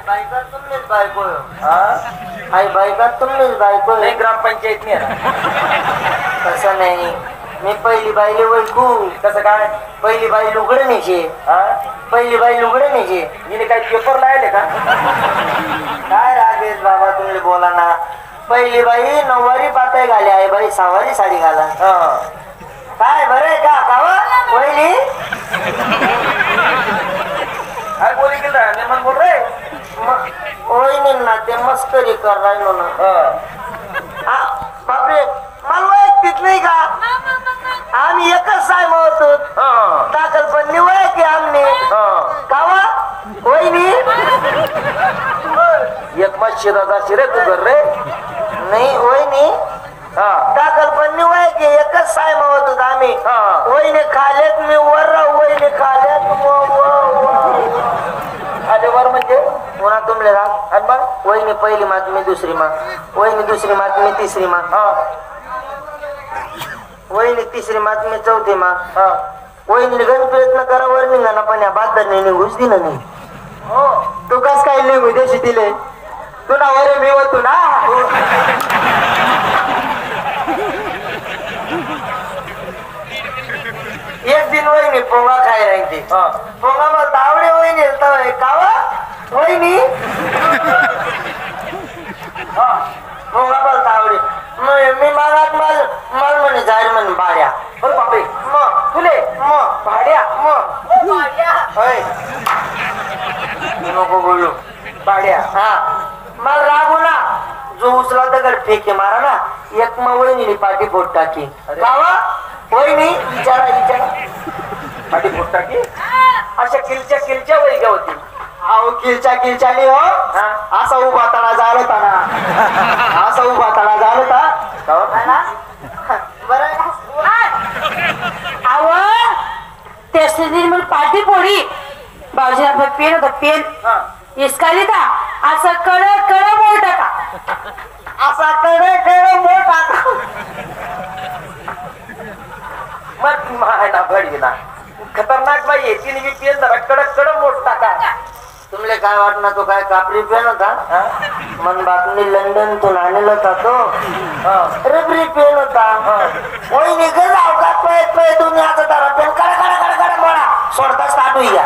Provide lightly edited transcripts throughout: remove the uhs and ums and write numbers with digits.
बायका तुम्हीच बायको आई बायका तुम्हीच बायको नाही ग्रामपंचायत नाही तसं नाही मी पहिली बाईले वैकू कसं काय पहिली बाई लुगडे नेचे हा पहिली बाई लुगडे नेचे हिने काय पेपर लायले का काय रागेश बाबा तुम्ही बोला ना पहिली बाई नऊवारी पातळ घाली आहे बाई सहावारी साडी घाला काय बरं का कावा पहिली काय बोली गेला निर्माण बोल रे वहिनी ना ते मस्करी कर राहिलो ना बापरे मला वैयक्तिक नाही का आम्ही एकच साहेब होतो दाखल पण निवळ की आमने कावा वहिनी एक मत शिराचा शिरे तू घर रे नाही वहिनी दाखल पण निवळ की एकच साहेब होतो आम्ही वहिनी खाल्यात मी वर वहिनी खाल्यात आले वर म्हणजे पुन्हा तुमले राग आणि मग वहिनी पहिली मात मी दुसरी मा वहिनी दुसरी मात मी तिसरी मा वहिनी तिसरी मात मी चौथी मा वहिनी गण प्रयत्न करा वर निघाना पण या बादरने निघूच दिलं नाही तू कस काय निघू देशी दिले तू ना वरे मी होतो ना एक दिन वहिनी पोंगा खाय राहते पोंगा मला तावडे वहिनी कावा वहिनी पोंगा मला तावडे मी मागात मला म्हणे जाईल म्हणे भाड्या बरं बापरे मग तुले मग भाड्या मग होय नको बोलू भाड्या हा मला रागू ना जो उचला दगड फेके मारा ना एक मग वहिनी पाठी पोट टाकी कावा वहिनी विचारा पाठी पोट टाकी अशा किलच्या वही घ्या होती अहो किलच्याने हो असा उभा तडा झाला होता ना असा उभा तडा झाला होता आव ते पाठी पोळी बाजूला आपलं पेन होता पेन इसकाली था असं कड मोठ टाका असा कड मोठा मग मायना भडी ना खतरनाक बाई आहे तिने बी पेन जरा कडक मोठ टाका तुमले काय वाटणार तो काय कापरी पेन होता मन बातमी लंडन तून आणला होता तो रबरी पेन होता वहिनी गज अवकात पळत तुम्ही आता तारा पेन कड मोडा सोडता स्टार्ट होई घ्या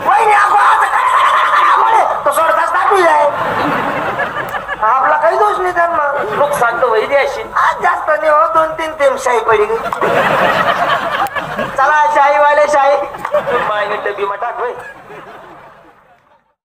वहिनी तो सोडता स्टार्ट होई जाय आपला काही दोष नाही त्यांना नुकसान तर वैरी अशी जास्त नाही हो 2-3 थेंब शाही पडी गई चला शाही वाले शाही माय डबी मटाक होय